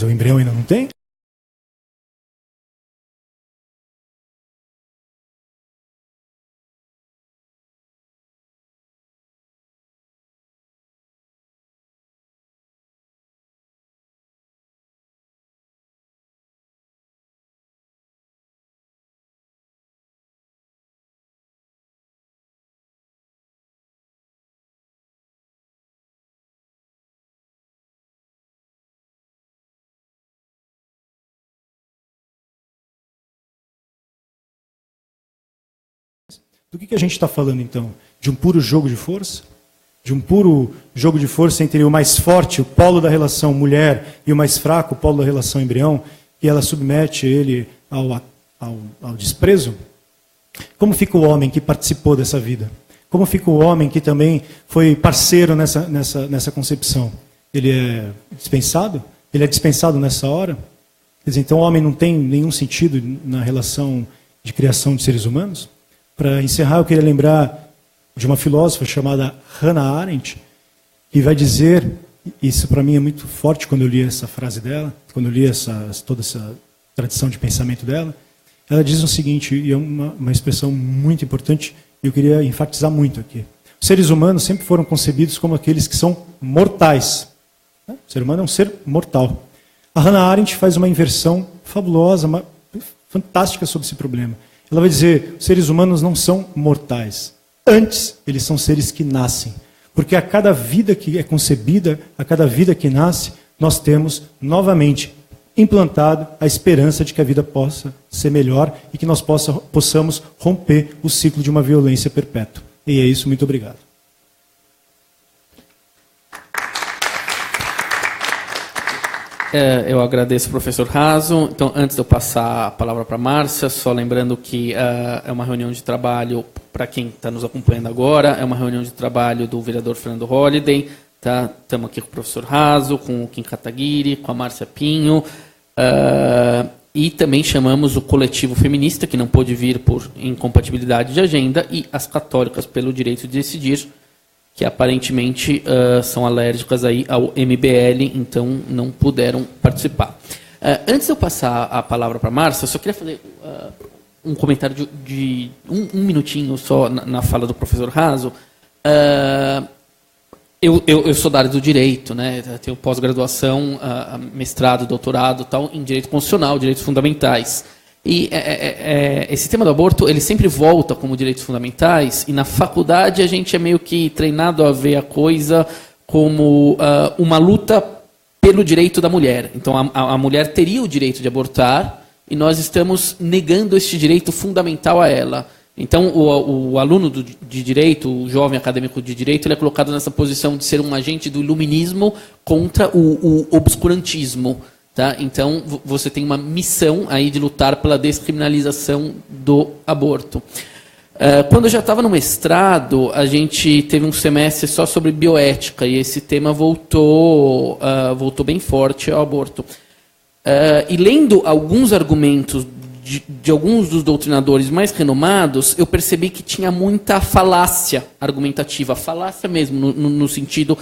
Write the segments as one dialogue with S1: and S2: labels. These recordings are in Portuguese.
S1: Mas o embrião ainda não tem? Do que a gente está falando, então? De um puro jogo de força? De um puro jogo de força entre o mais forte, o polo da relação mulher, e o mais fraco, o polo da relação embrião, e ela submete ele ao desprezo? Como fica o homem que participou dessa vida? Como fica o homem que também foi parceiro nessa concepção? Ele é dispensado? Ele é dispensado nessa hora? Quer dizer, então o homem não tem nenhum sentido na relação de criação de seres humanos? Para encerrar, eu queria lembrar de uma filósofa chamada Hannah Arendt, que vai dizer, isso para mim é muito forte quando eu li essa frase dela, quando eu li toda essa tradição de pensamento dela, ela diz o seguinte, e é uma expressão muito importante, e eu queria enfatizar muito aqui. Os seres humanos sempre foram concebidos como aqueles que são mortais. O ser humano é um ser mortal. A Hannah Arendt faz uma inversão fabulosa, fantástica sobre esse problema. Ela vai dizer, os seres humanos não são mortais. Antes, eles são seres que nascem. Porque a cada vida que é concebida, a cada vida que nasce, nós temos novamente implantado a esperança de que a vida possa ser melhor e que nós possamos romper o ciclo de uma violência perpétua. E é isso, muito obrigado.
S2: Eu agradeço, professor Raso. Então, antes de eu passar a palavra para a Márcia, só lembrando que é uma reunião de trabalho, para quem está nos acompanhando agora, é uma reunião de trabalho do vereador Fernando Holliday. Tá? Estamos aqui com o professor Raso, com o Kim Kataguiri, com a Márcia Pinho. E também chamamos o coletivo feminista, que não pôde vir por incompatibilidade de agenda, e as católicas pelo direito de decidir, que aparentemente são alérgicas aí ao MBL, então não puderam participar. Antes de eu passar a palavra para a Márcia, eu só queria fazer um comentário de um minutinho só na fala do professor Raso. Eu sou da área do direito, né? Tenho pós-graduação, mestrado, doutorado, tal, em direito constitucional, direitos fundamentais. E esse tema do aborto, ele sempre volta como direitos fundamentais, e na faculdade a gente é meio que treinado a ver a coisa como uma luta pelo direito da mulher. Então a mulher teria o direito de abortar, e nós estamos negando este direito fundamental a ela. Então o aluno de direito, o jovem acadêmico de direito, ele é colocado nessa posição de ser um agente do iluminismo contra o obscurantismo. Tá? Então, você tem uma missão aí de lutar pela descriminalização do aborto. Quando eu já estava no mestrado, a gente teve um semestre só sobre bioética, e esse tema voltou bem forte ao aborto. E lendo alguns argumentos de alguns dos doutrinadores mais renomados, eu percebi que tinha muita falácia argumentativa, falácia mesmo, no sentido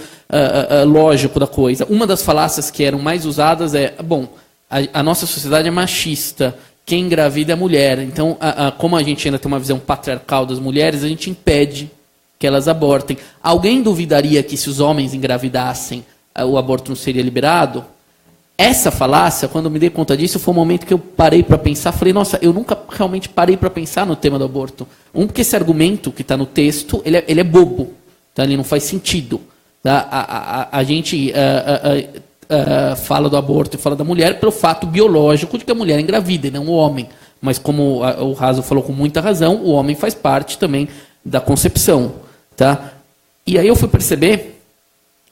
S2: lógico da coisa. Uma das falácias que eram mais usadas é, a nossa sociedade é machista, quem engravida é a mulher, então, como a gente ainda tem uma visão patriarcal das mulheres, a gente impede que elas abortem. Alguém duvidaria que se os homens engravidassem, o aborto não seria liberado? Essa falácia, quando eu me dei conta disso, foi um momento que eu parei para pensar. Falei, nossa, eu nunca realmente parei para pensar no tema do aborto. Porque esse argumento que está no texto, ele é bobo. Tá? Ele não faz sentido. Tá? A gente fala do aborto e fala da mulher pelo fato biológico de que a mulher é engravida e não o homem. Mas como o Raso falou com muita razão, o homem faz parte também da concepção. Tá? E aí eu fui perceber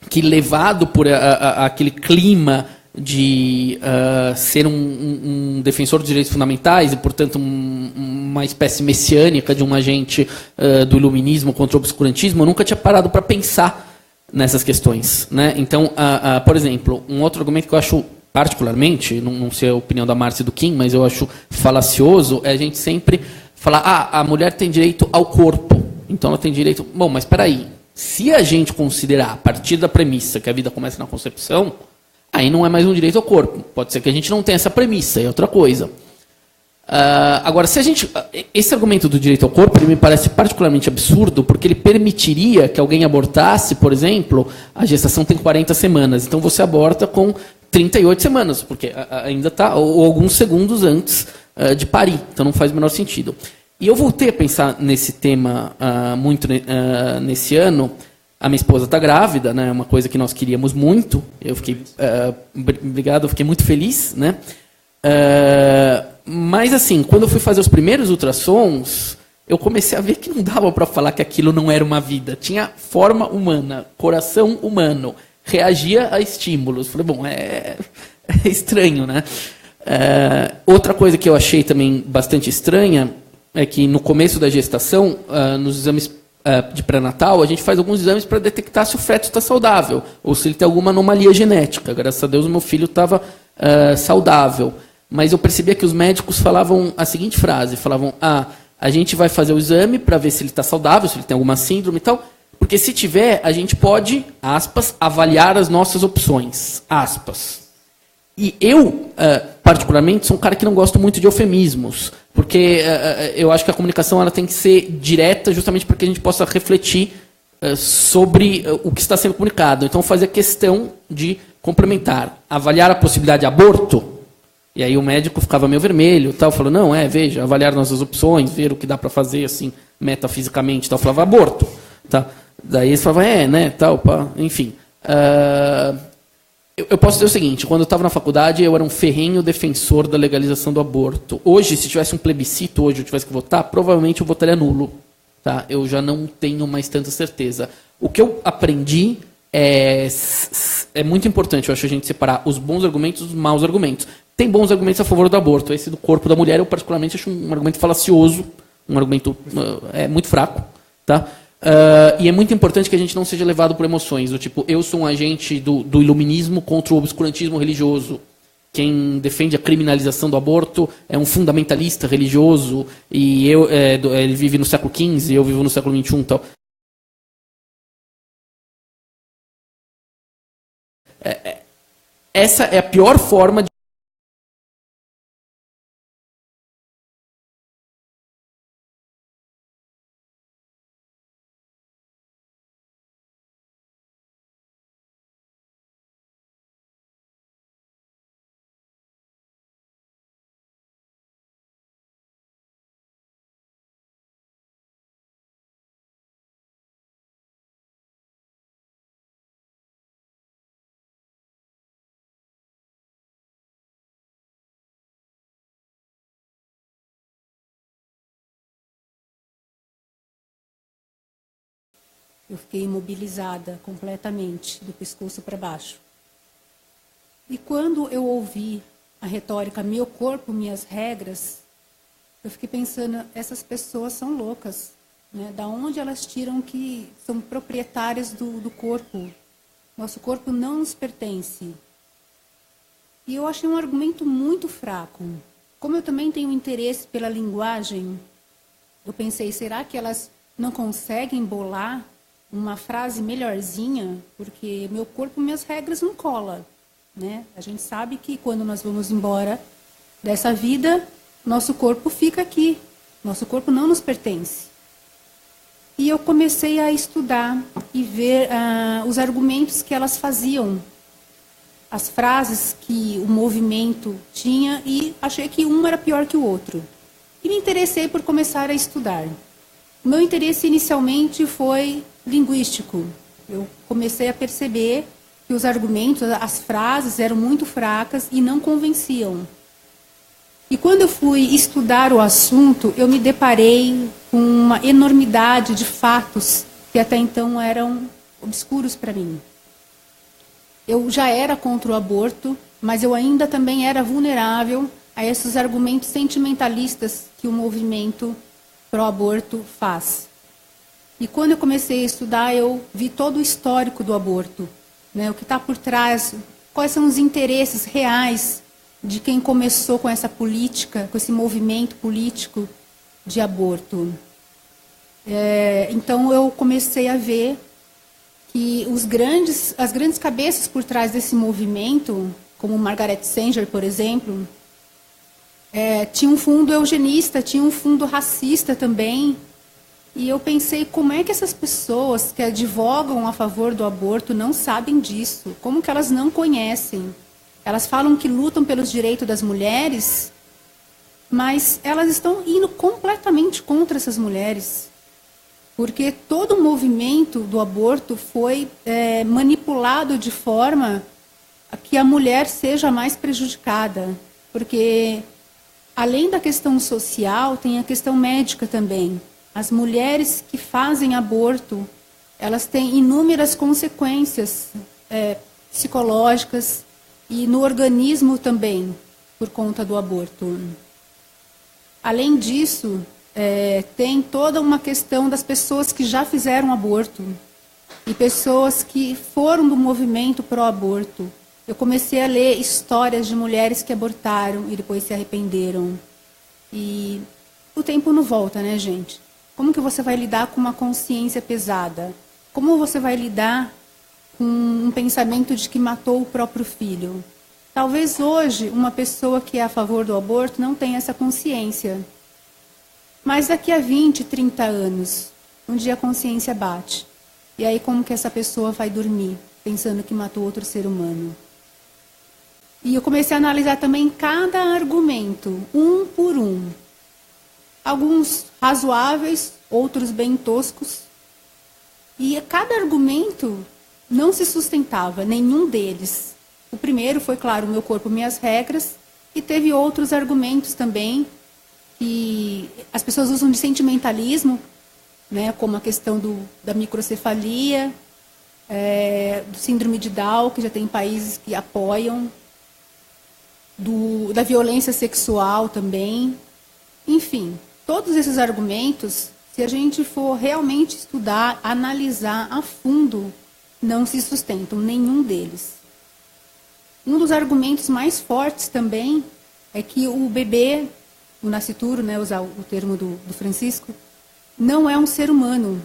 S2: que, levado por aquele clima de ser um defensor dos direitos fundamentais e, portanto, uma espécie messiânica de um agente do iluminismo contra o obscurantismo, eu nunca tinha parado para pensar nessas questões. Né? Então, por exemplo, um outro argumento que eu acho particularmente, não sei a opinião da Márcia e do Kim, mas eu acho falacioso, é a gente sempre falar, a mulher tem direito ao corpo, então ela tem direito... Bom, mas espera aí, se a gente considerar, a partir da premissa que a vida começa na concepção, aí não é mais um direito ao corpo. Pode ser que a gente não tenha essa premissa, é outra coisa. Agora, esse argumento do direito ao corpo ele me parece particularmente absurdo, porque ele permitiria que alguém abortasse, por exemplo, a gestação tem 40 semanas, então você aborta com 38 semanas, porque ainda está, ou alguns segundos antes de parir, então não faz o menor sentido. E eu voltei a pensar nesse tema muito nesse ano. A minha esposa está grávida, né? Uma coisa que nós queríamos muito. Eu fiquei, obrigado, eu fiquei muito feliz, né? Mas, assim, quando eu fui fazer os primeiros ultrassons, eu comecei a ver que não dava para falar que aquilo não era uma vida. Tinha forma humana, coração humano, reagia a estímulos. Falei, bom, é estranho, né? Outra coisa que eu achei também bastante estranha é que no começo da gestação, nos exames de pré-natal, a gente faz alguns exames para detectar se o feto está saudável ou se ele tem alguma anomalia genética. Graças a Deus, o meu filho estava saudável. Mas eu percebia que os médicos falavam a seguinte frase, falavam, a gente vai fazer o exame para ver se ele está saudável, se ele tem alguma síndrome e tal, porque se tiver, a gente pode, aspas, avaliar as nossas opções, aspas. E eu, particularmente, sou um cara que não gosto muito de eufemismos, porque eu acho que a comunicação ela tem que ser direta justamente para que a gente possa refletir sobre o que está sendo comunicado. Então, fazer questão de complementar, avaliar a possibilidade de aborto. E aí o médico ficava meio vermelho, tal, falou, não, veja, avaliar nossas opções, ver o que dá para fazer, assim, metafisicamente, tal, falava aborto, tá? Daí eles falavam, né, tal, pá, enfim. Eu posso dizer o seguinte, quando eu estava na faculdade, eu era um ferrenho defensor da legalização do aborto. Hoje, se tivesse um plebiscito, hoje eu tivesse que votar, provavelmente eu votaria nulo, tá? Eu já não tenho mais tanta certeza. O que eu aprendi é muito importante, eu acho, a gente separar os bons argumentos dos maus argumentos. Tem bons argumentos a favor do aborto. Esse do corpo da mulher, eu particularmente acho um argumento falacioso, um argumento muito fraco. Tá? E é muito importante que a gente não seja levado por emoções, do tipo, eu sou um agente do iluminismo contra o obscurantismo religioso. Quem defende a criminalização do aborto é um fundamentalista religioso, e ele vive no século XV, eu vivo no século XXI. Tal. Essa é a pior forma de
S3: Eu fiquei imobilizada completamente, do pescoço para baixo. E quando eu ouvi a retórica meu corpo, minhas regras, eu fiquei pensando, essas pessoas são loucas. Né? Da onde elas tiram que são proprietárias do corpo? Nosso corpo não nos pertence. E eu achei um argumento muito fraco. Como eu também tenho interesse pela linguagem, eu pensei, será que elas não conseguem bolar uma frase melhorzinha? Porque meu corpo, minhas regras não cola. Né? A gente sabe que quando nós vamos embora dessa vida, nosso corpo fica aqui. Nosso corpo não nos pertence. E eu comecei a estudar e ver os argumentos que elas faziam, as frases que o movimento tinha, e achei que um era pior que o outro. E me interessei por começar a estudar. O meu interesse inicialmente foi linguístico. Eu comecei a perceber que os argumentos, as frases eram muito fracas e não convenciam. E quando eu fui estudar o assunto, eu me deparei com uma enormidade de fatos que até então eram obscuros para mim. Eu já era contra o aborto, mas eu ainda também era vulnerável a esses argumentos sentimentalistas que o movimento pró-aborto faz. E quando eu comecei a estudar, eu vi todo o histórico do aborto, né, o que está por trás, quais são os interesses reais de quem começou com essa política, com esse movimento político de aborto. Então eu comecei a ver que as grandes cabeças por trás desse movimento, como Margaret Sanger, por exemplo, tinha um fundo eugenista, tinha um fundo racista também. E eu pensei, como é que essas pessoas que advogam a favor do aborto não sabem disso? Como que elas não conhecem? Elas falam que lutam pelos direitos das mulheres, mas elas estão indo completamente contra essas mulheres. Porque todo o movimento do aborto foi manipulado de forma a que a mulher seja mais prejudicada. Porque, além da questão social, tem a questão médica também. As mulheres que fazem aborto, elas têm inúmeras consequências psicológicas e no organismo também, por conta do aborto. Além disso, tem toda uma questão das pessoas que já fizeram aborto e pessoas que foram do movimento pró-aborto. Eu comecei a ler histórias de mulheres que abortaram e depois se arrependeram. E o tempo não volta, né, gente? Como que você vai lidar com uma consciência pesada? Como você vai lidar com um pensamento de que matou o próprio filho? Talvez hoje uma pessoa que é a favor do aborto não tenha essa consciência. Mas daqui a 20, 30 anos, um dia a consciência bate. E aí como que essa pessoa vai dormir, pensando que matou outro ser humano? E eu comecei a analisar também cada argumento, um por um. Alguns razoáveis, outros bem toscos. E cada argumento não se sustentava, nenhum deles. O primeiro foi, claro, meu corpo, minhas regras, e teve outros argumentos também, que as pessoas usam de sentimentalismo, né, como a questão da microcefalia, do síndrome de Down, que já tem países que apoiam, da violência sexual também. Enfim, todos esses argumentos, se a gente for realmente estudar, analisar a fundo, não se sustentam, nenhum deles. Um dos argumentos mais fortes também é que o bebê, o nascituro, né, usar o termo do Francisco, não é um ser humano.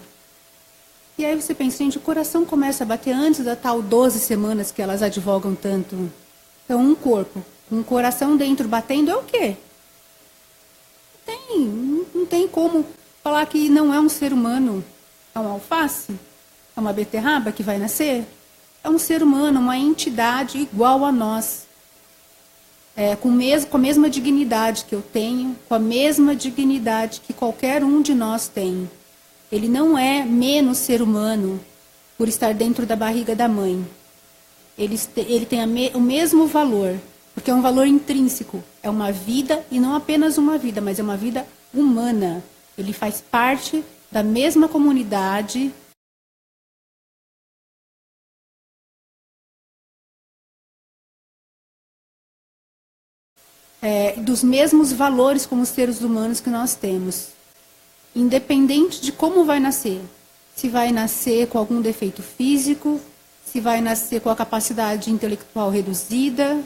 S3: E aí você pensa, gente, o coração começa a bater antes da tal 12 semanas que elas advogam tanto. Então, um corpo, um coração dentro batendo é o quê? Não tem como falar que não é um ser humano. É um alface? É uma beterraba que vai nascer? É um ser humano, uma entidade igual a nós. Com a mesma dignidade que eu tenho, com a mesma dignidade que qualquer um de nós tem. Ele não é menos ser humano por estar dentro da barriga da mãe. Ele tem o mesmo valor, porque é um valor intrínseco. É uma vida, e não apenas uma vida, mas é uma vida humana. Ele faz parte da mesma comunidade. Dos mesmos valores como seres humanos que nós temos. Independente de como vai nascer. Se vai nascer com algum defeito físico, se vai nascer com a capacidade intelectual reduzida,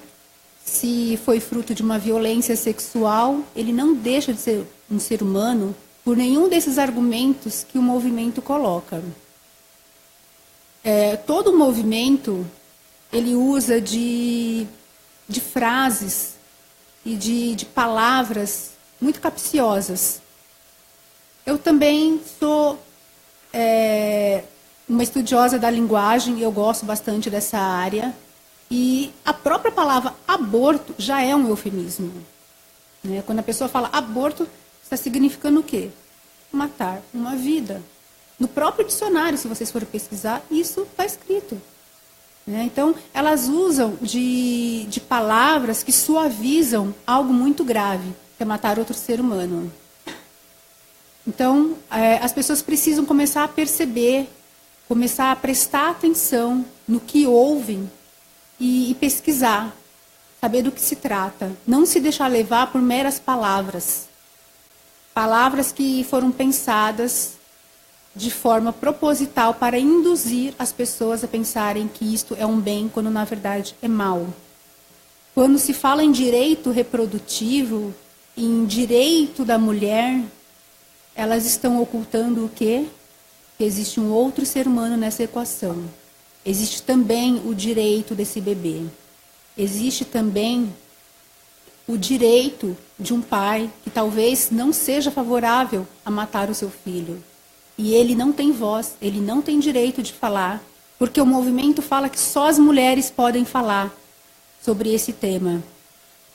S3: se foi fruto de uma violência sexual, ele não deixa de ser um ser humano por nenhum desses argumentos que o movimento coloca. Todo o movimento, ele usa de frases e de palavras muito capciosas. Eu também sou uma estudiosa da linguagem, eu gosto bastante dessa área, e a própria palavra aborto já é um eufemismo. Né? Quando a pessoa fala aborto, está significando o quê? Matar uma vida. No próprio dicionário, se vocês forem pesquisar, isso está escrito. Então, elas usam de palavras que suavizam algo muito grave, que é matar outro ser humano. Então, as pessoas precisam começar a perceber, começar a prestar atenção no que ouvem e pesquisar, saber do que se trata. Não se deixar levar por meras palavras. Palavras que foram pensadas de forma proposital para induzir as pessoas a pensarem que isto é um bem, quando na verdade é mal. Quando se fala em direito reprodutivo, em direito da mulher, elas estão ocultando o quê? que existe um outro ser humano nessa equação. Existe também o direito desse bebê. Existe também o direito de um pai que talvez não seja favorável a matar o seu filho. E ele não tem voz, ele não tem direito de falar, porque o movimento fala que só as mulheres podem falar sobre esse tema.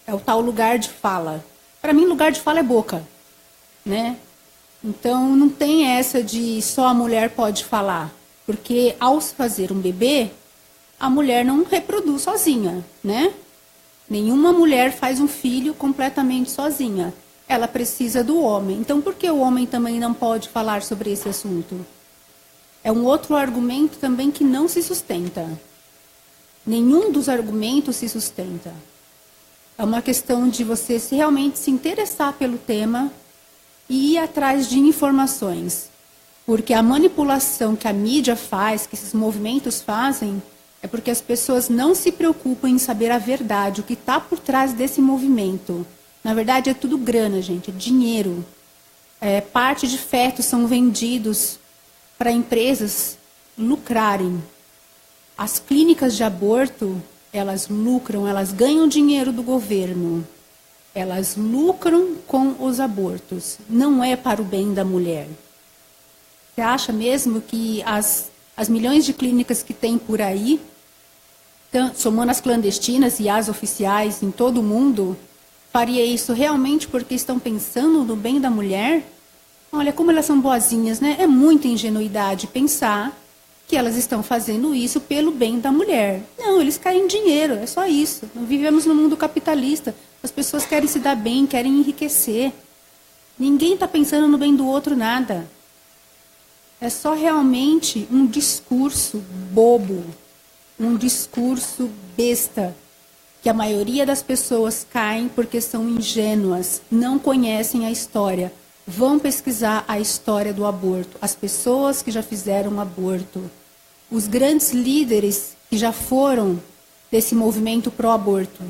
S3: É o tal lugar de fala. Para mim, lugar de fala é boca, né? Então, não tem essa de só a mulher pode falar, porque ao se fazer um bebê, a mulher não reproduz sozinha, né? Nenhuma mulher faz um filho completamente sozinha. Ela precisa do homem. Então, por que o homem também não pode falar sobre esse assunto? É um outro argumento também que não se sustenta. Nenhum dos argumentos se sustenta. É uma questão de você realmente se interessar pelo tema e ir atrás de informações. Porque a manipulação que a mídia faz, que esses movimentos fazem, é porque as pessoas não se preocupam em saber a verdade, o que está por trás desse movimento. Na verdade, é tudo grana, gente, é dinheiro. Parte de fetos são vendidos para empresas lucrarem. As clínicas de aborto, elas lucram, elas ganham dinheiro do governo. Elas lucram com os abortos. Não é para o bem da mulher. Você acha mesmo que as milhões de clínicas que tem por aí, somando as clandestinas e as oficiais em todo o mundo, faria isso realmente porque estão pensando no bem da mulher? Olha como elas são boazinhas, né? É muita ingenuidade pensar que elas estão fazendo isso pelo bem da mulher. Não, eles querem dinheiro, é só isso. Nós vivemos no mundo capitalista. As pessoas querem se dar bem, querem enriquecer. Ninguém está pensando no bem do outro, nada. É só realmente um discurso bobo, um discurso besta, que a maioria das pessoas caem porque são ingênuas, não conhecem a história. Vão pesquisar a história do aborto, as pessoas que já fizeram aborto, os grandes líderes que já foram desse movimento pró-aborto.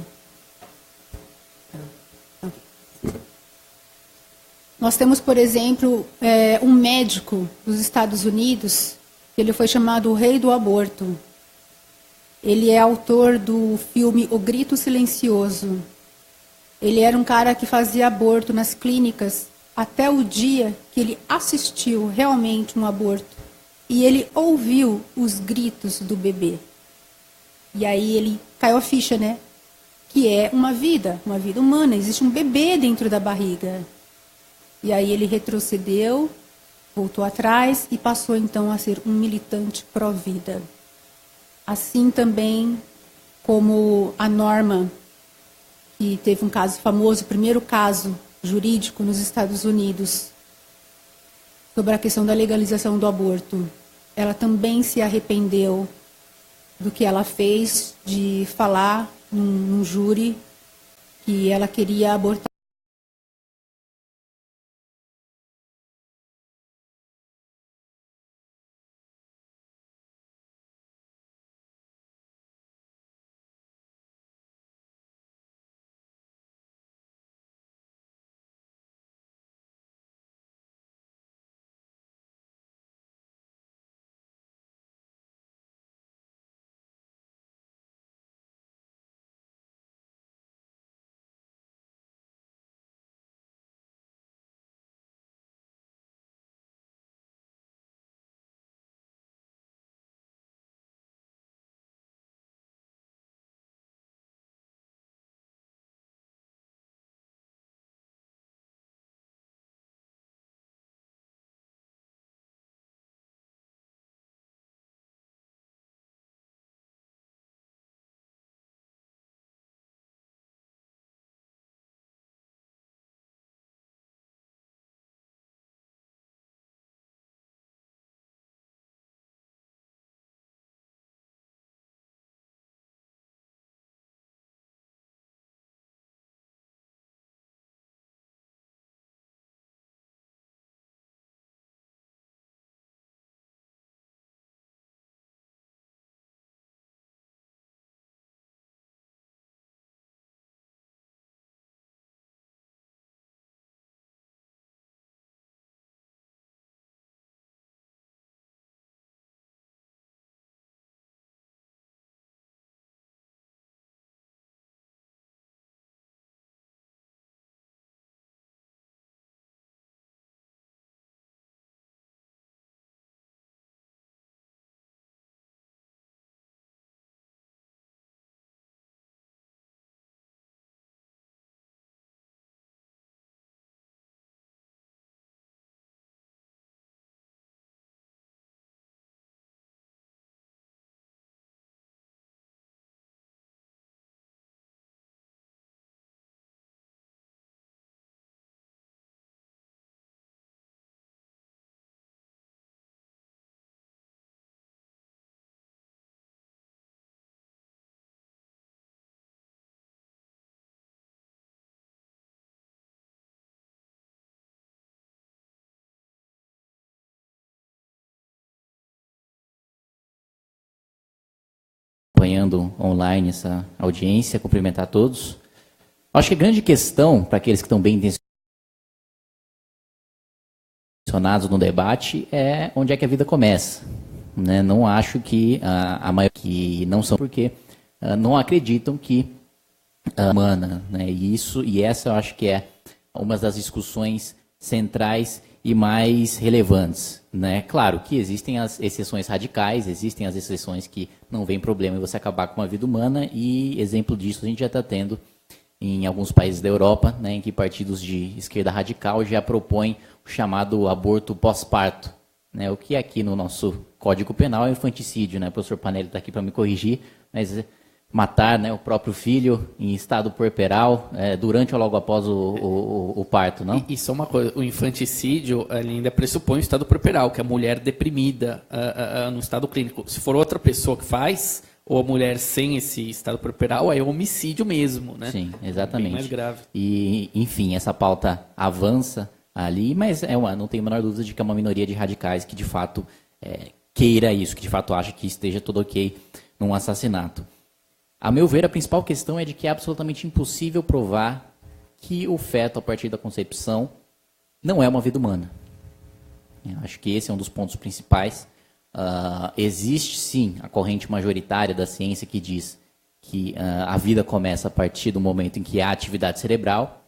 S3: Nós temos, por exemplo, um médico dos Estados Unidos, que ele foi chamado o rei do aborto. Ele é autor do filme O Grito Silencioso. Ele era um cara que fazia aborto nas clínicas até o dia que ele assistiu realmente um aborto. E ele ouviu os gritos do bebê. E aí ele caiu a ficha, né? Que é uma vida humana. Existe um bebê dentro da barriga. E aí ele retrocedeu, voltou atrás e passou então a ser um militante pró-vida. Assim também como a Norma, que teve um caso famoso, o primeiro caso jurídico nos Estados Unidos, sobre a questão da legalização do aborto. Ela também se arrependeu do que ela fez, de falar num júri que ela queria abortar.
S4: acompanhando online essa audiência, cumprimentar a todos. Acho que a grande questão, para aqueles que estão bem intencionados no debate, é onde é que a vida começa. Né? Não acho que a maioria que não são, porque não acreditam que a humana, né? E essa eu acho que é uma das discussões centrais e mais relevantes. Né? Claro que existem as exceções radicais, existem as exceções que não vem problema em você acabar com uma vida humana, e exemplo disso a gente já está tendo em alguns países da Europa, né, em que partidos de esquerda radical já propõem o chamado aborto pós-parto, né, o que aqui no nosso Código Penal é infanticídio, né? O professor Panelli está aqui para me corrigir, mas matar, né, o próprio filho em estado puerperal durante ou logo após o parto, não?
S2: E só uma coisa, o infanticídio ainda pressupõe o estado puerperal, que é a mulher deprimida no estado clínico. Se for outra pessoa que faz, ou a mulher sem esse estado puerperal, aí é homicídio mesmo, né?
S4: Sim, exatamente.
S2: Bem mais grave.
S4: E, enfim, essa pauta avança ali, mas não tenho a menor dúvida de que é uma minoria de radicais que, de fato, queira isso, que, de fato, acha que esteja tudo ok num assassinato. A meu ver, a principal questão é de que é absolutamente impossível provar que o feto, a partir da concepção, não é uma vida humana. Eu acho que esse é um dos pontos principais. Existe, sim, a corrente majoritária da ciência que diz que a vida começa a partir do momento em que há atividade cerebral,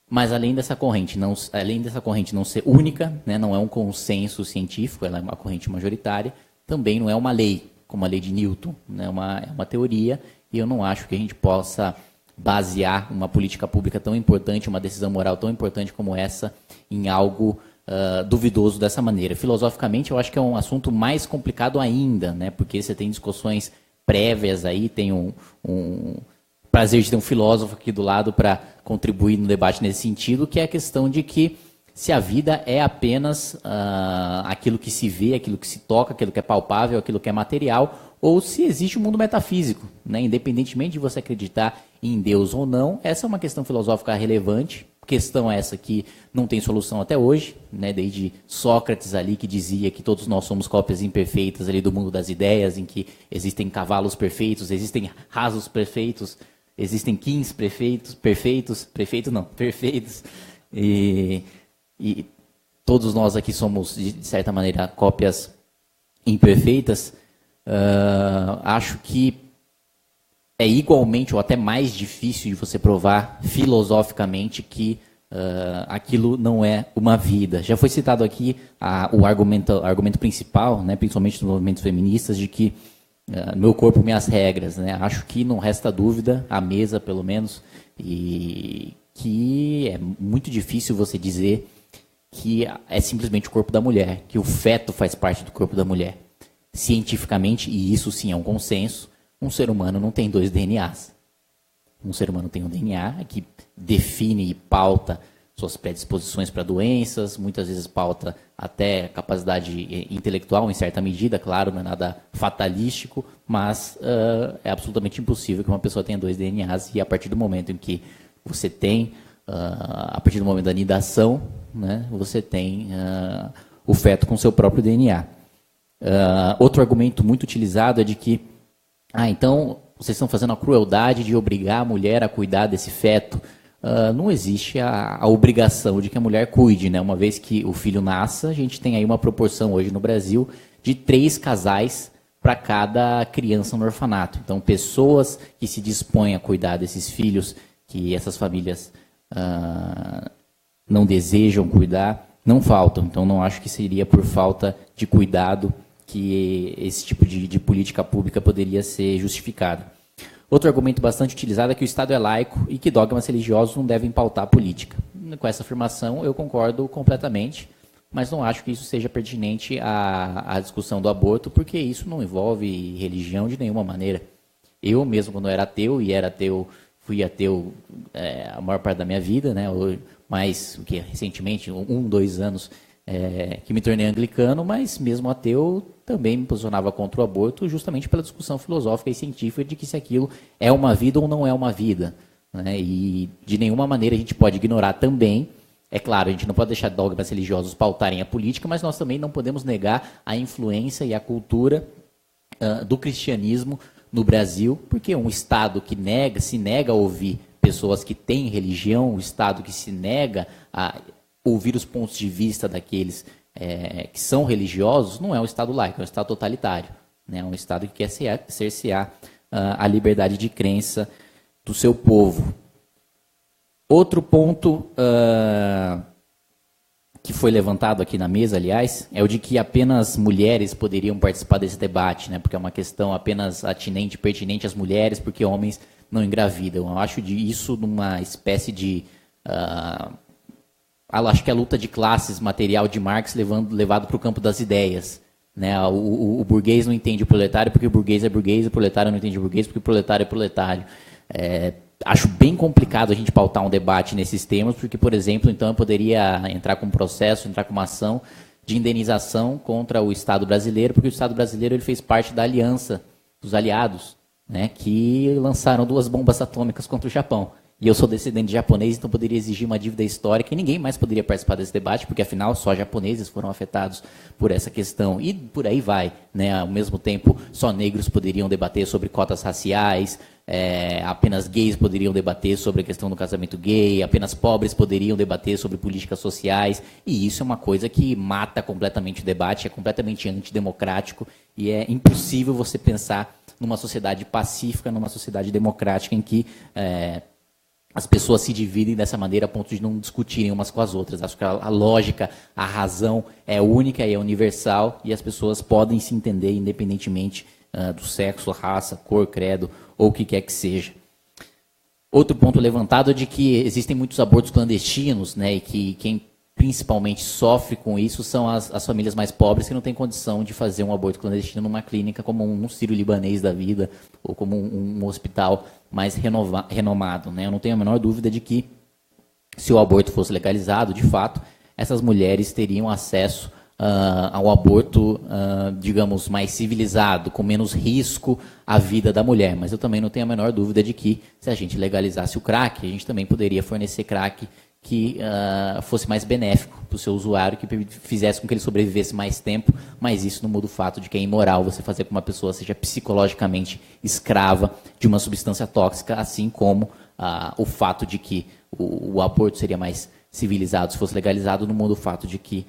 S4: mas além dessa corrente não ser única, né, não é um consenso científico, ela é uma corrente majoritária, também não é uma lei, como a lei de Newton, né, é uma teoria, e eu não acho que a gente possa basear uma política pública tão importante, uma decisão moral tão importante como essa, em algo duvidoso dessa maneira. Filosoficamente, eu acho que é um assunto mais complicado ainda, né? Porque você tem discussões prévias aí, tem um prazer de ter um filósofo aqui do lado para contribuir no debate nesse sentido, que é a questão de que se a vida é apenas aquilo que se vê, aquilo que se toca, aquilo que é palpável, aquilo que é material, ou se existe um mundo metafísico, né? Independentemente de você acreditar em Deus ou não, essa é uma questão filosófica relevante. Questão essa que não tem solução até hoje, né? Desde Sócrates ali, que dizia que todos nós somos cópias imperfeitas ali do mundo das ideias, em que existem cavalos perfeitos, existem rasos perfeitos, existem quins perfeitos, e todos nós aqui somos, de certa maneira, cópias imperfeitas. Acho que é igualmente ou até mais difícil de você provar filosoficamente que aquilo não é uma vida. Já foi citado aqui o argumento principal, né, principalmente nos movimentos feministas, de que meu corpo, minhas regras. Né? Acho que não resta dúvida, à mesa pelo menos, e que é muito difícil você dizer que é simplesmente o corpo da mulher, que o feto faz parte do corpo da mulher. Cientificamente, e isso sim é um consenso, um ser humano não tem 2 DNAs. Um ser humano tem um DNA que define e pauta suas predisposições para doenças, muitas vezes pauta até capacidade intelectual, em certa medida, claro, não é nada fatalístico, mas é absolutamente impossível que uma pessoa tenha 2 DNAs, e a partir do momento em que você tem, a partir do momento da nidação, né, você tem o feto com seu próprio DNA. Outro argumento muito utilizado é de que então vocês estão fazendo a crueldade de obrigar a mulher a cuidar desse feto. Não existe a obrigação de que a mulher cuide, né? Uma vez que o filho nasça, a gente tem aí uma proporção hoje no Brasil de 3 casais para cada criança no orfanato. Então, pessoas que se dispõem a cuidar desses filhos, que essas famílias não desejam cuidar, não faltam. Então, não acho que seria por falta de cuidado que esse tipo de política pública poderia ser justificado. Outro argumento bastante utilizado é que o Estado é laico e que dogmas religiosos não devem pautar a política. Com essa afirmação eu concordo completamente, mas não acho que isso seja pertinente à discussão do aborto, porque isso não envolve religião de nenhuma maneira. Eu mesmo, quando era ateu, fui ateu a maior parte da minha vida, né? Mas recentemente, 2 anos, que me tornei anglicano, mas mesmo ateu também me posicionava contra o aborto, justamente pela discussão filosófica e científica de que se aquilo é uma vida ou não é uma vida. Né? E de nenhuma maneira a gente pode ignorar também, é claro, a gente não pode deixar dogmas religiosos pautarem a política, mas nós também não podemos negar a influência e a cultura do cristianismo no Brasil, porque um Estado que se nega a ouvir pessoas que têm religião, um Estado que se nega a ouvir os pontos de vista daqueles que são religiosos, não é um Estado laico, é um Estado totalitário. É um Estado que quer cercear a liberdade de crença do seu povo. Outro ponto que foi levantado aqui na mesa, aliás, é o de que apenas mulheres poderiam participar desse debate, né, porque é uma questão apenas atinente, pertinente às mulheres, porque homens não engravidam. Eu acho isso numa espécie de... acho que a luta de classes material de Marx levado para o campo das ideias. Né? O burguês não entende o proletário porque o burguês é burguês, o proletário não entende o burguês porque o proletário é proletário. Acho bem complicado a gente pautar um debate nesses termos, porque, por exemplo, então eu poderia entrar com um processo, entrar com uma ação de indenização contra o Estado brasileiro, porque o Estado brasileiro ele fez parte da aliança dos aliados, né, que lançaram 2 bombas atômicas contra o Japão. E eu sou descendente de japonês, então poderia exigir uma dívida histórica e ninguém mais poderia participar desse debate, porque afinal só japoneses foram afetados por essa questão. E por aí vai. Né? Ao mesmo tempo, só negros poderiam debater sobre cotas raciais, apenas gays poderiam debater sobre a questão do casamento gay, apenas pobres poderiam debater sobre políticas sociais. E isso é uma coisa que mata completamente o debate, é completamente antidemocrático e é impossível você pensar numa sociedade pacífica, numa sociedade democrática em que... as pessoas se dividem dessa maneira a ponto de não discutirem umas com as outras. Acho que a lógica, a razão é única e é universal e as pessoas podem se entender independentemente do sexo, raça, cor, credo ou o que quer que seja. Outro ponto levantado é de que existem muitos abortos clandestinos, né, e que quem principalmente sofre com isso são as famílias mais pobres que não têm condição de fazer um aborto clandestino numa clínica como um sírio-libanês da vida ou como um hospital mais renomado. Né? Eu não tenho a menor dúvida de que, se o aborto fosse legalizado, de fato, essas mulheres teriam acesso ao aborto, digamos, mais civilizado, com menos risco à vida da mulher. Mas eu também não tenho a menor dúvida de que, se a gente legalizasse o crack, a gente também poderia fornecer crack que fosse mais benéfico para o seu usuário, que fizesse com que ele sobrevivesse mais tempo, mas isso não muda o fato de que é imoral você fazer com que uma pessoa seja psicologicamente escrava de uma substância tóxica, assim como o fato de que o aborto seria mais civilizado se fosse legalizado, não muda o fato de que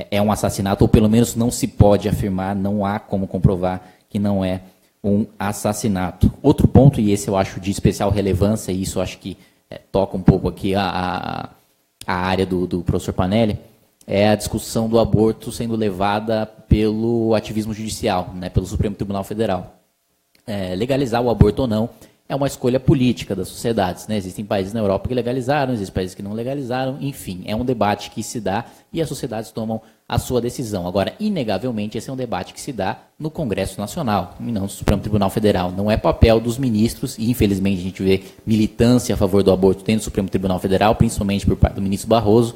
S4: é um assassinato, ou pelo menos não se pode afirmar, não há como comprovar que não é um assassinato. Outro ponto, e esse eu acho de especial relevância, e isso eu acho que toca um pouco aqui a área do professor Panelli, é a discussão do aborto sendo levada pelo ativismo judicial, né, pelo Supremo Tribunal Federal. Legalizar o aborto ou não é uma escolha política das sociedades. Né? Existem países na Europa que legalizaram, existem países que não legalizaram, enfim, é um debate que se dá e as sociedades tomam a sua decisão. Agora, inegavelmente, esse é um debate que se dá no Congresso Nacional, e não no Supremo Tribunal Federal. Não é papel dos ministros, e infelizmente a gente vê militância a favor do aborto dentro do Supremo Tribunal Federal, principalmente por parte do ministro Barroso,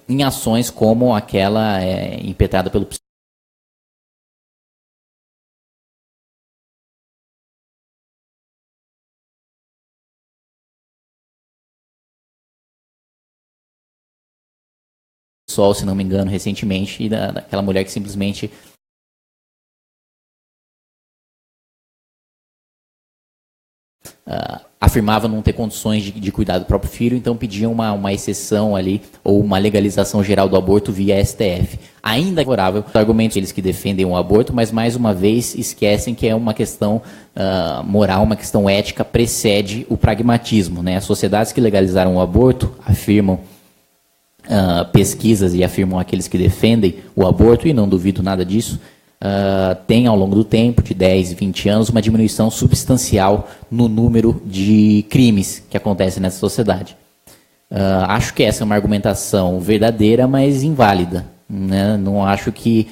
S4: em ações como aquela impetrada pelo PSOL, se não me engano, recentemente, e daquela mulher que simplesmente afirmava não ter condições de cuidar do próprio filho, então pediam uma exceção ali, ou uma legalização geral do aborto via STF. Ainda favorável aos argumentos deles que defendem o aborto, mas mais uma vez esquecem que é uma questão moral, uma questão ética, precede o pragmatismo. Né? As sociedades que legalizaram o aborto afirmam pesquisas e afirmam aqueles que defendem o aborto, e não duvido nada disso, tem ao longo do tempo, de 10, 20 anos, uma diminuição substancial no número de crimes que acontecem nessa sociedade. Acho que essa é uma argumentação verdadeira, mas inválida. Né? Não acho que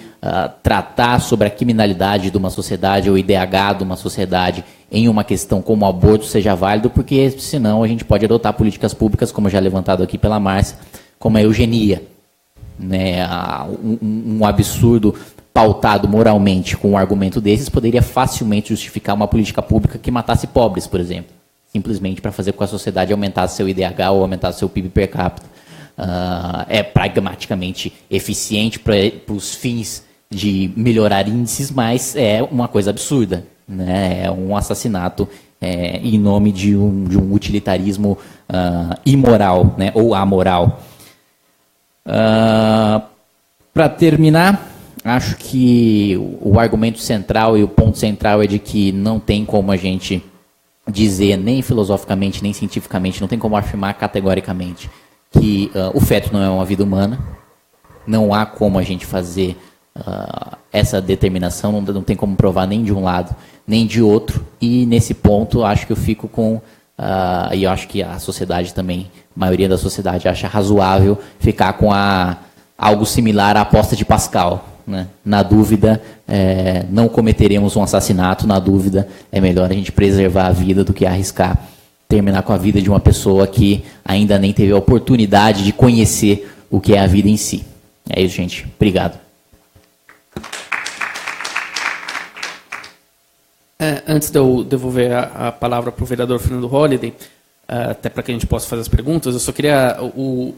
S4: tratar sobre a criminalidade de uma sociedade ou o IDH de uma sociedade em uma questão como o aborto seja válido, porque senão a gente pode adotar políticas públicas, como já levantado aqui pela Márcia, como a eugenia, né? Um absurdo pautado moralmente com um argumento desses poderia facilmente justificar uma política pública que matasse pobres, por exemplo, simplesmente para fazer com que a sociedade aumentasse seu IDH ou aumentasse seu PIB per capita. É pragmaticamente eficiente para os fins de melhorar índices, mas é uma coisa absurda. né? É um assassinato em nome de um utilitarismo imoral, né? Ou amoral. Para terminar, acho que o argumento central e o ponto central é de que não tem como a gente dizer, nem filosoficamente, nem cientificamente, não tem como afirmar categoricamente que o feto não é uma vida humana. Não há como a gente fazer essa determinação, não tem como provar nem de um lado, nem de outro. E nesse ponto, acho que eu fico com... e eu acho que a sociedade também, a maioria da sociedade acha razoável ficar com algo similar à aposta de Pascal, né? Na dúvida, não cometeremos um assassinato. Na dúvida, é melhor a gente preservar a vida do que arriscar terminar com a vida de uma pessoa que ainda nem teve a oportunidade de conhecer o que é a vida em si. É isso, gente. Obrigado.
S2: Antes de eu devolver a palavra para o vereador Fernando Holliday, até para que a gente possa fazer as perguntas, eu só queria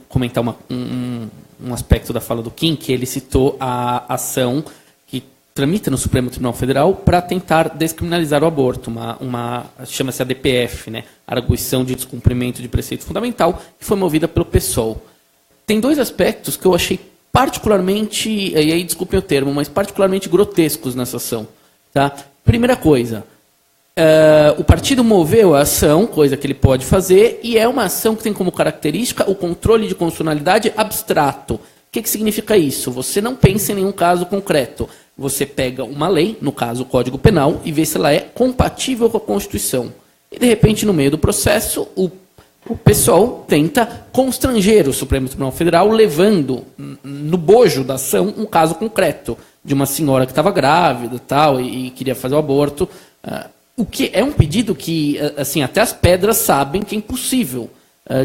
S2: comentar um aspecto da fala do Kim, que ele citou a ação que tramita no Supremo Tribunal Federal para tentar descriminalizar o aborto, chama-se a DPF, né? Arguição de Descumprimento de Preceito Fundamental, que foi movida pelo PSOL. Tem dois aspectos que eu achei particularmente, e aí desculpem o termo, mas particularmente grotescos nessa ação. Tá? Primeira coisa, o partido moveu a ação, coisa que ele pode fazer, e é uma ação que tem como característica o controle de constitucionalidade abstrato. O que significa isso? Você não pensa em nenhum caso concreto. Você pega uma lei, no caso o Código Penal, e vê se ela é compatível com a Constituição. E, de repente, no meio do processo, o PSOL tenta constranger o Supremo Tribunal Federal, levando no bojo da ação um caso concreto de uma senhora que estava grávida tal, e queria fazer o aborto. O que é um pedido que, assim, até as pedras sabem que é impossível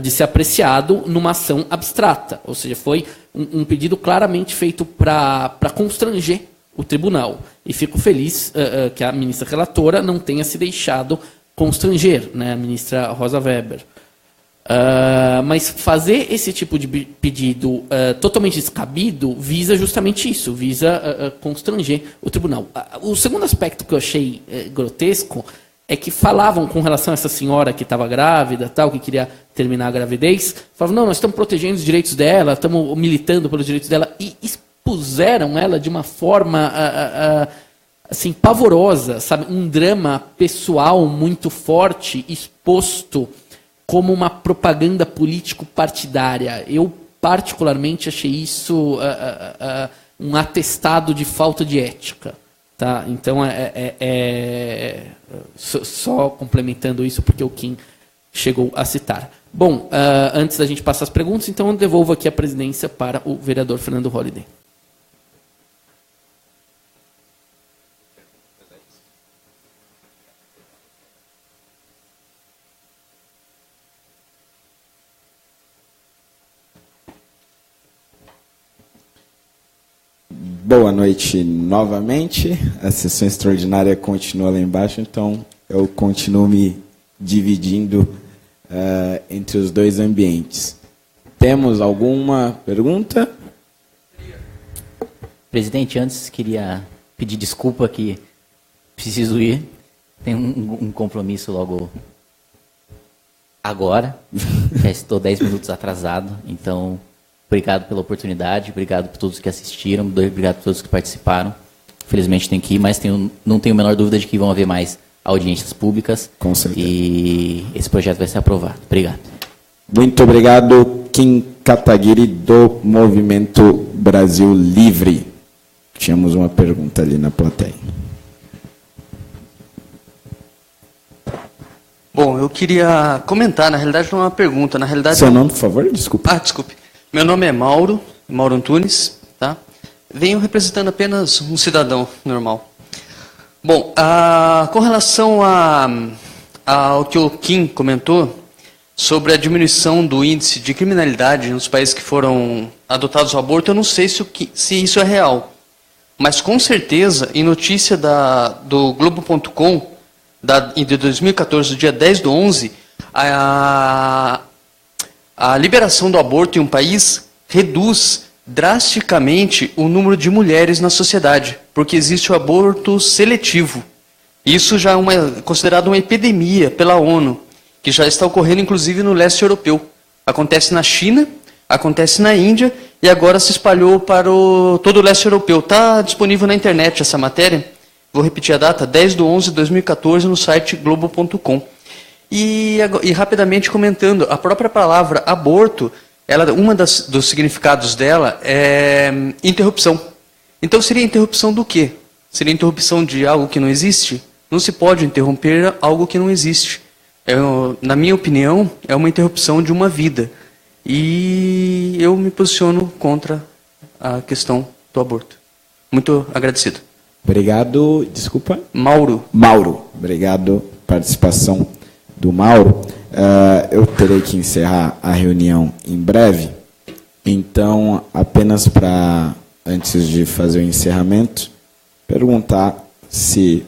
S2: de ser apreciado numa ação abstrata. Ou seja, foi um pedido claramente feito para constranger o tribunal. E fico feliz que a ministra relatora não tenha se deixado constranger, né, a ministra Rosa Weber. Mas fazer esse tipo de pedido totalmente descabido visa justamente isso, visa constranger o tribunal. O segundo aspecto que eu achei grotesco é que falavam com relação a essa senhora que estava grávida, tal, que queria terminar a gravidez, falavam, não, nós estamos protegendo os direitos dela, estamos militando pelos direitos dela, e expuseram ela de uma forma assim, pavorosa, sabe? Um drama pessoal muito forte, exposto como uma propaganda político-partidária. Eu, particularmente, achei isso um atestado de falta de ética. Tá? Então, só complementando isso, porque o Kim chegou a citar. Bom, antes da gente passar as perguntas, então eu devolvo aqui a presidência para o vereador Fernando Holliday.
S5: Boa noite novamente. A sessão extraordinária continua lá embaixo, então eu continuo me dividindo entre os dois ambientes. Temos alguma pergunta?
S4: Presidente, antes queria pedir desculpa que preciso ir. Tenho um compromisso logo agora. Já estou 10 minutos atrasado, então... Obrigado pela oportunidade, obrigado por todos que assistiram, obrigado por todos que participaram. Infelizmente tenho que ir, mas não tenho a menor dúvida de que vão haver mais audiências públicas.
S5: Com certeza.
S4: E esse projeto vai ser aprovado. Obrigado.
S5: Muito obrigado, Kim Kataguiri, do Movimento Brasil Livre. Tínhamos uma pergunta ali na plateia.
S6: Bom, eu queria comentar, na realidade não é uma pergunta, na realidade...
S5: Seu nome, por favor, desculpa.
S6: Desculpe. Meu nome é Mauro Antunes, tá? Venho representando apenas um cidadão normal. Bom, com relação ao que o Kim comentou sobre a diminuição do índice de criminalidade nos países que foram adotados o aborto, eu não sei se isso é real. Mas com certeza, em notícia do Globo.com, de 2014, do dia 10/11, a liberação do aborto em um país reduz drasticamente o número de mulheres na sociedade, porque existe o aborto seletivo. Isso já é considerado uma epidemia pela ONU, que já está ocorrendo inclusive no leste europeu. Acontece na China, acontece na Índia e agora se espalhou para todo o leste europeu. Está disponível na internet essa matéria. Vou repetir a data, 10/11/2014, no site globo.com. E rapidamente comentando, a própria palavra aborto, dos significados dela é interrupção. Então seria interrupção do quê? Seria interrupção de algo que não existe? Não se pode interromper algo que não existe. Na minha opinião, é uma interrupção de uma vida. E eu me posiciono contra a questão do aborto. Muito agradecido.
S5: Obrigado. Desculpa.
S6: Mauro.
S5: Obrigado. Participação do Mauro. Eu terei que encerrar a reunião em breve. Então, apenas para, antes de fazer o encerramento, perguntar se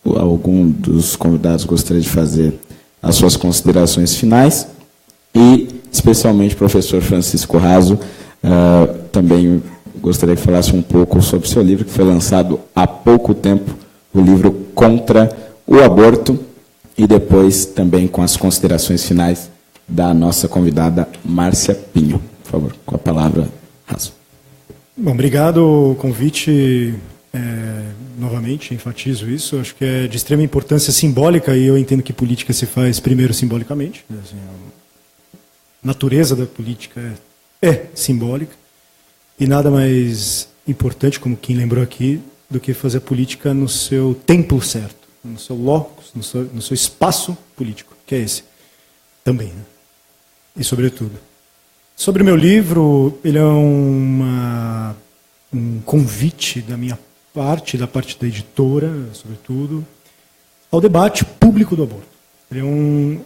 S5: algum dos convidados gostaria de fazer as suas considerações finais e, especialmente, o professor Francisco Raso, também gostaria que falasse um pouco sobre o seu livro, que foi lançado há pouco tempo, o livro Contra o Aborto, e depois também com as considerações finais da nossa convidada Márcia Pinho. Por favor, com a palavra, Raso.
S1: Bom, obrigado o convite. Novamente, enfatizo isso. Acho que é de extrema importância simbólica, e eu entendo que política se faz primeiro simbolicamente. Assim, a natureza da política é simbólica. E nada mais importante, como quem lembrou aqui, do que fazer política no seu tempo certo, no seu locus, no seu espaço político, que é esse também, né? E sobretudo. Sobre o meu livro, ele é um convite da minha parte, da parte da editora, sobretudo, ao debate público do aborto. Ele é um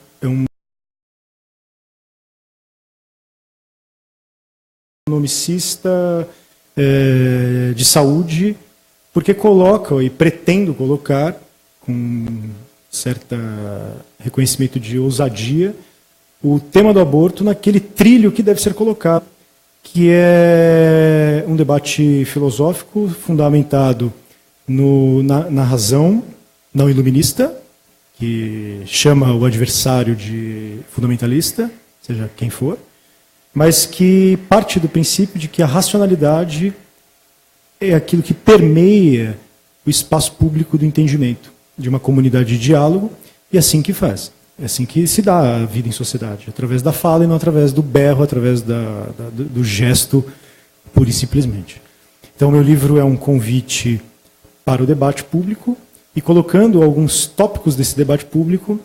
S1: economicista de saúde, porque coloca, e pretendo colocar, com certo reconhecimento de ousadia, o tema do aborto naquele trilho que deve ser colocado, que é um debate filosófico fundamentado na razão não iluminista, que chama o adversário de fundamentalista, seja quem for, mas que parte do princípio de que a racionalidade é aquilo que permeia o espaço público do entendimento de uma comunidade de diálogo, e é assim que faz. É assim que se dá a vida em sociedade, através da fala e não através do berro, através do gesto, pura e simplesmente. Então, meu livro é um convite para o debate público e colocando alguns tópicos desse debate público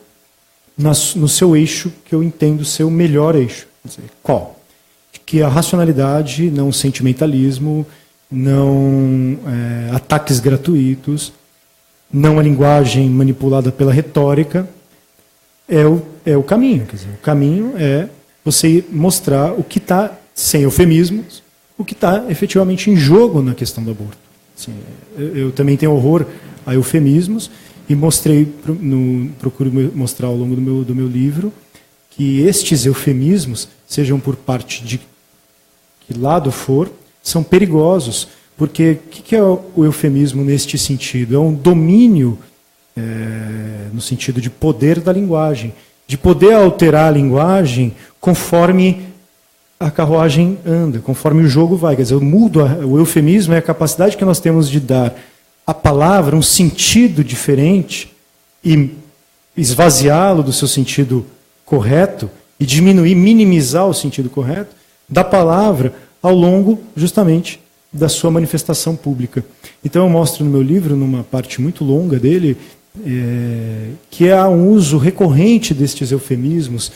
S1: no seu eixo, que eu entendo ser o melhor eixo. Quer dizer, qual? Que a racionalidade, não o sentimentalismo, não ataques gratuitos, não a linguagem manipulada pela retórica, é o caminho. Quer dizer, o caminho é você mostrar o que está, sem eufemismos, o que está efetivamente em jogo na questão do aborto. Assim, eu também tenho horror a eufemismos e procuro mostrar ao longo do meu livro que estes eufemismos, sejam por parte de que lado for, são perigosos. Porque o que é o eufemismo neste sentido? É um domínio no sentido de poder da linguagem, de poder alterar a linguagem conforme a carruagem anda, conforme o jogo vai. Quer dizer, o eufemismo é a capacidade que nós temos de dar à palavra um sentido diferente e esvaziá-lo do seu sentido correto e diminuir, minimizar o sentido correto da palavra ao longo, justamente, da sua manifestação pública. Então eu mostro no meu livro, numa parte muito longa dele, que há um uso recorrente destes eufemismos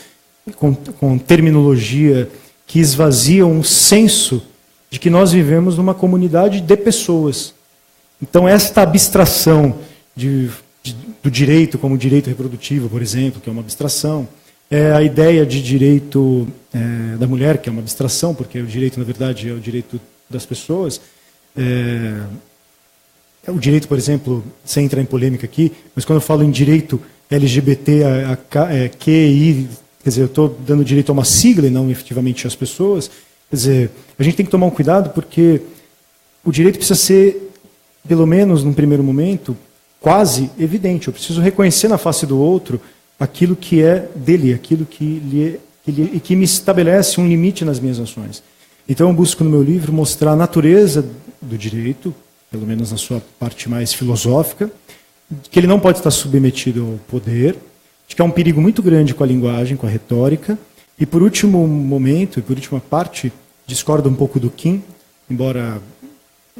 S1: com terminologia que esvazia um senso de que nós vivemos numa comunidade de pessoas. Então esta abstração do direito como direito reprodutivo, por exemplo, que é uma abstração, a ideia de direito da mulher, que é uma abstração, porque o direito, na verdade, é o direito das pessoas. O direito, por exemplo, sem entrar em polêmica aqui, mas quando eu falo em direito LGBTQI, quer dizer, eu estou dando direito a uma sigla e não efetivamente às pessoas. Quer dizer, a gente tem que tomar um cuidado porque o direito precisa ser, pelo menos num primeiro momento, quase evidente. Eu preciso reconhecer na face do outro aquilo que é dele, aquilo que me estabelece um limite nas minhas ações. Então eu busco no meu livro mostrar a natureza do direito, pelo menos na sua parte mais filosófica, que ele não pode estar submetido ao poder, de que há um perigo muito grande com a linguagem, com a retórica. E por último momento, e por última parte, discordo um pouco do Kim, embora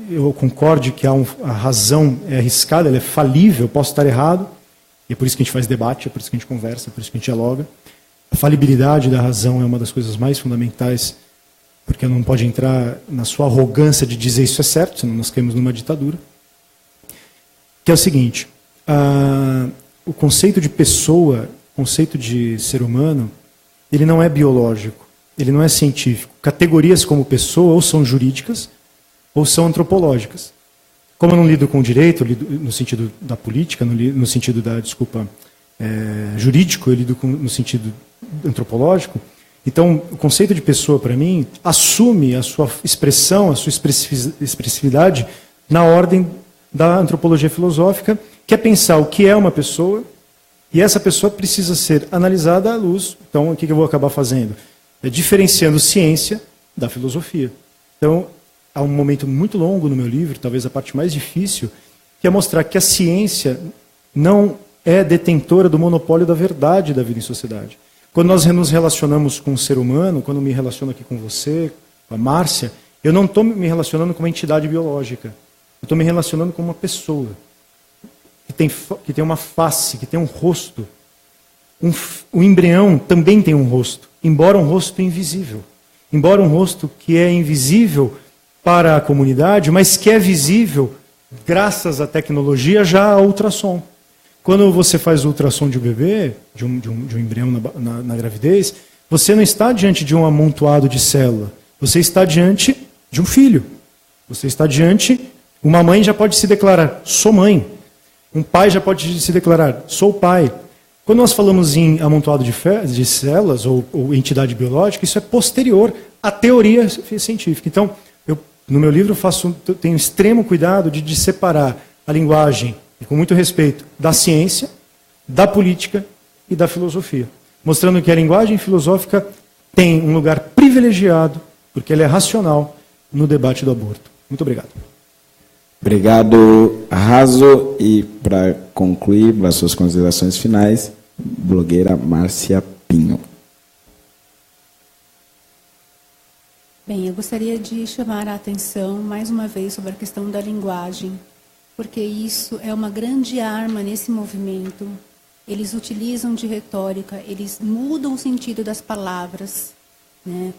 S1: eu concorde que a razão é arriscada, ela é falível, eu posso estar errado, e é por isso que a gente faz debate, é por isso que a gente conversa, é por isso que a gente dialoga. A falibilidade da razão é uma das coisas mais fundamentais, porque não pode entrar na sua arrogância de dizer isso é certo, senão nós caímos numa ditadura. Que é o seguinte, o conceito de pessoa, o conceito de ser humano, ele não é biológico, ele não é científico. Categorias como pessoa ou são jurídicas ou são antropológicas. Como eu não lido com o direito, eu lido no sentido da política, no sentido da, jurídico, eu lido no sentido antropológico. Então, o conceito de pessoa, para mim, assume a sua expressão, a sua expressividade na ordem da antropologia filosófica, que é pensar o que é uma pessoa, e essa pessoa precisa ser analisada à luz. Então, o que eu vou acabar fazendo? Diferenciando ciência da filosofia. Então, há um momento muito longo no meu livro, talvez a parte mais difícil, que é mostrar que a ciência não é detentora do monopólio da verdade da vida em sociedade. Quando nós nos relacionamos com um ser humano, quando eu me relaciono aqui com você, com a Márcia, eu não estou me relacionando com uma entidade biológica. Eu estou me relacionando com uma pessoa que tem uma face, que tem um rosto. O embrião também tem um rosto, embora um rosto invisível. Embora um rosto que é invisível para a comunidade, mas que é visível, graças à tecnologia, já a ultrassom. Quando você faz o ultrassom de um bebê, de um embrião na gravidez, você não está diante de um amontoado de célula. Você está diante de um filho. Você está diante... Uma mãe já pode se declarar, sou mãe. Um pai já pode se declarar, sou pai. Quando nós falamos em amontoado de células ou entidade biológica, isso é posterior à teoria científica. Então, no meu livro, tenho extremo cuidado de separar a linguagem, e com muito respeito, da ciência, da política e da filosofia. Mostrando que a linguagem filosófica tem um lugar privilegiado, porque ela é racional, no debate do aborto. Muito obrigado.
S5: Obrigado, Raso. E para concluir, para suas considerações finais, blogueira Márcia Pinho.
S3: Bem, eu gostaria de chamar a atenção mais uma vez sobre a questão da linguagem, porque isso é uma grande arma nesse movimento. Eles utilizam de retórica, eles mudam o sentido das palavras, né?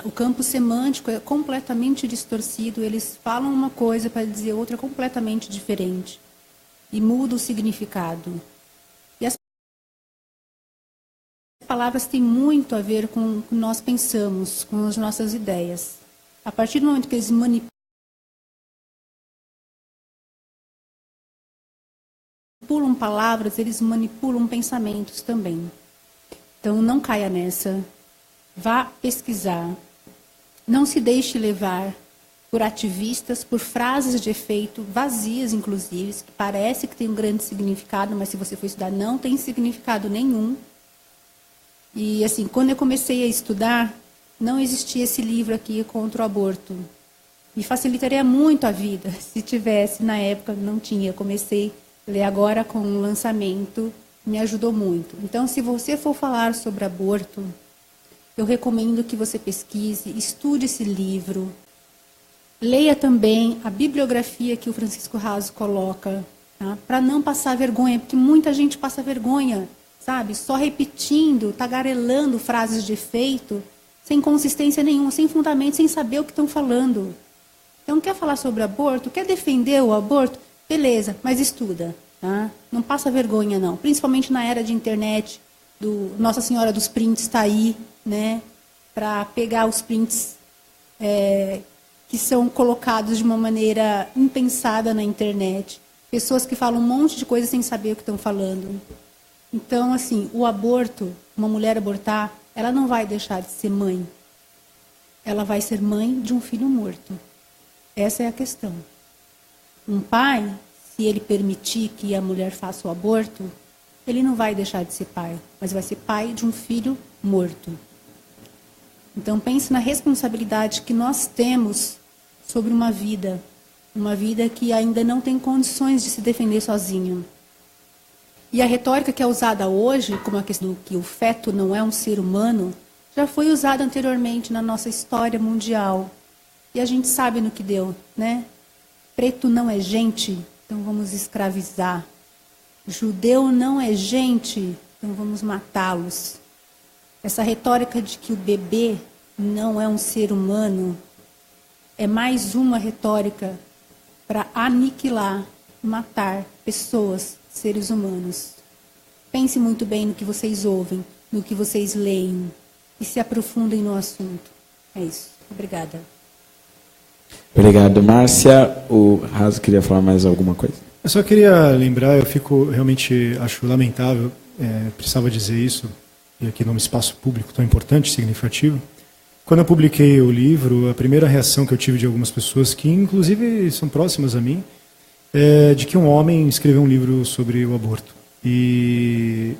S3: O campo semântico é completamente distorcido, eles falam uma coisa para dizer outra completamente diferente, e muda o significado. E as palavras têm muito a ver com o que nós pensamos, com as nossas ideias. A partir do momento que eles manipulam palavras, eles manipulam pensamentos também. Então, não caia nessa. Vá pesquisar. Não se deixe levar por ativistas, por frases de efeito, vazias, inclusive, que parece que tem um grande significado, mas se você for estudar, não tem significado nenhum. E, assim, quando eu comecei a estudar, não existia esse livro aqui contra o aborto. Me facilitaria muito a vida, se tivesse, na época, não tinha. Eu comecei a ler agora com o lançamento, me ajudou muito. Então, se você for falar sobre aborto, eu recomendo que você pesquise, estude esse livro. Leia também a bibliografia que o Francisco Raso coloca, tá? Para não passar vergonha, porque muita gente passa vergonha, sabe? Só repetindo, tagarelando frases de efeito, sem consistência nenhuma, sem fundamento, sem saber o que estão falando. Então, quer falar sobre aborto? Quer defender o aborto? Beleza, mas estuda. Tá? Não passa vergonha, não. Principalmente na era de internet, Nossa Senhora dos Prints está aí, né, para pegar os prints que são colocados de uma maneira impensada na internet. Pessoas que falam um monte de coisa sem saber o que estão falando. Então, assim, o aborto, uma mulher abortar, ela não vai deixar de ser mãe. Ela vai ser mãe de um filho morto. Essa é a questão. Um pai, se ele permitir que a mulher faça o aborto, ele não vai deixar de ser pai, mas vai ser pai de um filho morto. Então pense na responsabilidade que nós temos sobre uma vida que ainda não tem condições de se defender sozinha. E a retórica que é usada hoje, como a questão que o feto não é um ser humano, já foi usada anteriormente na nossa história mundial. E a gente sabe no que deu, né? Preto não é gente, então vamos escravizar. Judeu não é gente, então vamos matá-los. Essa retórica de que o bebê não é um ser humano é mais uma retórica para aniquilar, matar pessoas, seres humanos. Pense muito bem no que vocês ouvem, no que vocês leem e se aprofundem no assunto. É isso. Obrigada.
S5: Obrigado, Márcia. O Raso queria falar mais alguma coisa?
S1: Eu só queria lembrar, realmente acho lamentável, precisava dizer isso, e aqui num espaço público tão importante, significativo. Quando eu publiquei o livro, a primeira reação que eu tive de algumas pessoas, que inclusive são próximas a mim, é de que um homem escreveu um livro sobre o aborto. E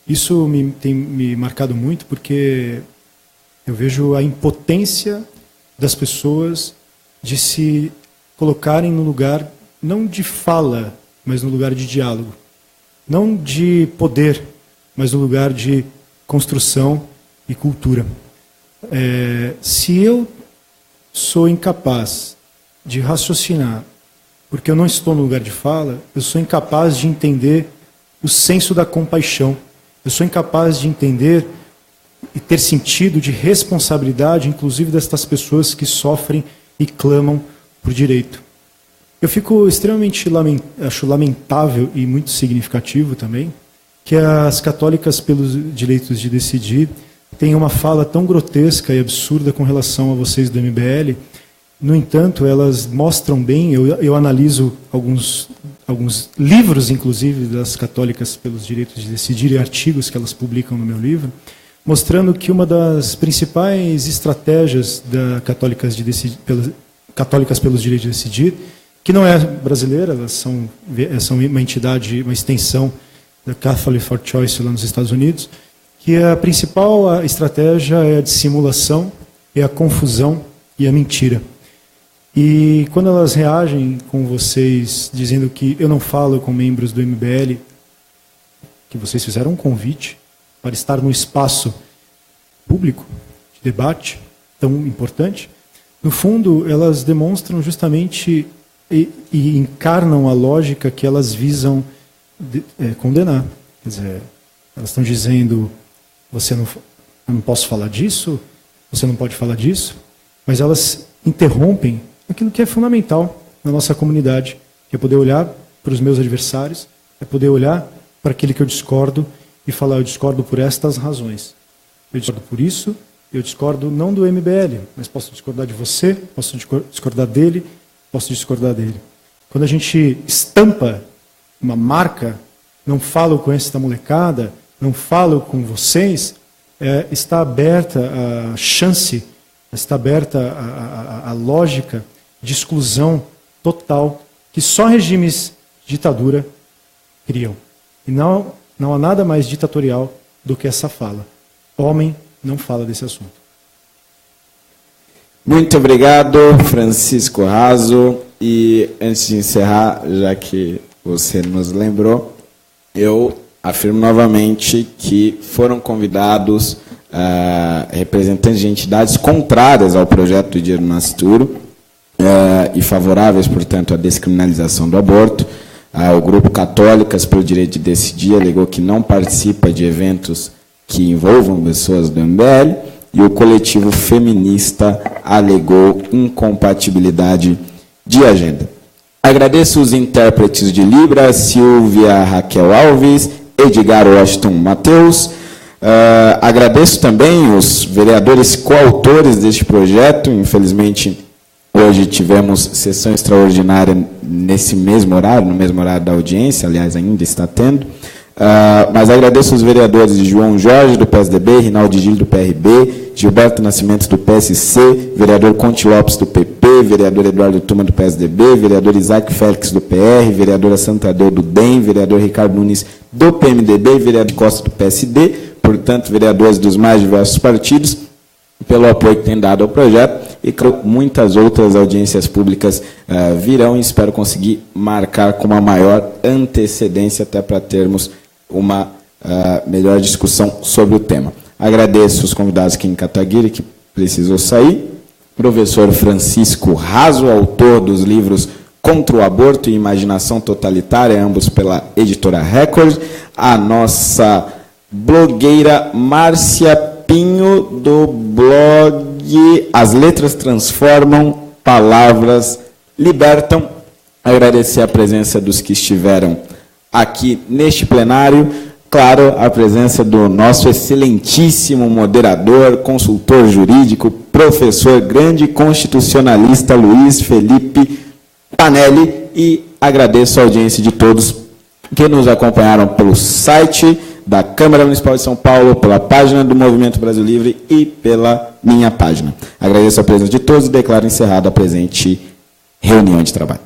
S1: isso tem me marcado muito, porque eu vejo a impotência das pessoas de se colocarem no lugar, não de fala, mas no lugar de diálogo. Não de poder, mas no lugar de construção e cultura. Se eu sou incapaz de raciocinar, porque eu não estou no lugar de fala, eu sou incapaz de entender o senso da compaixão. Eu sou incapaz de entender e ter sentido de responsabilidade, inclusive destas pessoas que sofrem e clamam por direito. Eu fico extremamente acho lamentável e muito significativo também que as católicas pelos direitos de decidir têm uma fala tão grotesca e absurda com relação a vocês do MBL. No entanto, elas mostram bem, eu analiso alguns livros, inclusive, das católicas pelos direitos de decidir e artigos que elas publicam no meu livro, mostrando que uma das principais estratégias da católicas pelos direitos de decidir, que não é brasileira, elas são uma entidade, uma extensão da Catholic for Choice lá nos Estados Unidos, que a principal estratégia é a dissimulação, é a confusão e a mentira. E quando elas reagem com vocês, dizendo que eu não falo com membros do MBL, que vocês fizeram um convite para estar num espaço público, de debate, tão importante, no fundo, elas demonstram justamente e encarnam a lógica que elas visam condenar. Quer dizer, elas estão dizendo, eu não posso falar disso, você não pode falar disso, mas elas interrompem aquilo que é fundamental na nossa comunidade, que é poder olhar para os meus adversários, é poder olhar para aquele que eu discordo e falar, eu discordo por estas razões. Eu discordo por isso, eu discordo não do MBL, mas posso discordar de você, posso discordar dele, posso discordar dele. Quando a gente estampa uma marca, não falo com esta molecada, não falo com vocês, está aberta a chance, está aberta a lógica de exclusão total que só regimes de ditadura criam. E não há nada mais ditatorial do que essa fala. Homem não fala desse assunto.
S5: Muito obrigado, Francisco Raso. E antes de encerrar, já que você nos lembrou, eu afirmo novamente que foram convidados representantes de entidades contrárias ao projeto do Dia do Nascituro e favoráveis, portanto, à descriminalização do aborto. O Grupo Católicas pelo Direito de Decidir alegou que não participa de eventos que envolvam pessoas do MBL, e o coletivo feminista alegou incompatibilidade de agenda. Agradeço os intérpretes de Libras, Silvia Raquel Alves, Edgar Washington Mateus. Agradeço também os vereadores coautores deste projeto. Infelizmente, hoje tivemos sessão extraordinária nesse mesmo horário, no mesmo horário da audiência, aliás, ainda está tendo. Mas agradeço os vereadores João Jorge, do PSDB, Rinaldo Gil, do PRB, Gilberto Nascimento, do PSC, vereador Conte Lopes, do PP, vereador Eduardo Tuma, do PSDB, vereador Isaac Félix, do PR, vereadora Santadeu, do DEM, vereador Ricardo Nunes, do PMDB, vereador Costa, do PSD, portanto, vereadores dos mais diversos partidos, pelo apoio que tem dado ao projeto, e muitas outras audiências públicas virão, e espero conseguir marcar com uma maior antecedência, até para termos uma melhor discussão sobre o tema. Agradeço os convidados aqui em Kataguiri, que precisou sair, professor Francisco Raso, autor dos livros Contra o Aborto e Imaginação Totalitária, ambos pela editora Record, a nossa blogueira Márcia Pinho, do blog As Letras Transformam, Palavras Libertam. Agradecer a presença dos que estiveram aqui neste plenário, claro, a presença do nosso excelentíssimo moderador, consultor jurídico, professor grande constitucionalista Luiz Felipe Panelli, e agradeço a audiência de todos que nos acompanharam pelo site da Câmara Municipal de São Paulo, pela página do Movimento Brasil Livre e pela minha página. Agradeço a presença de todos e declaro encerrada a presente reunião de trabalho.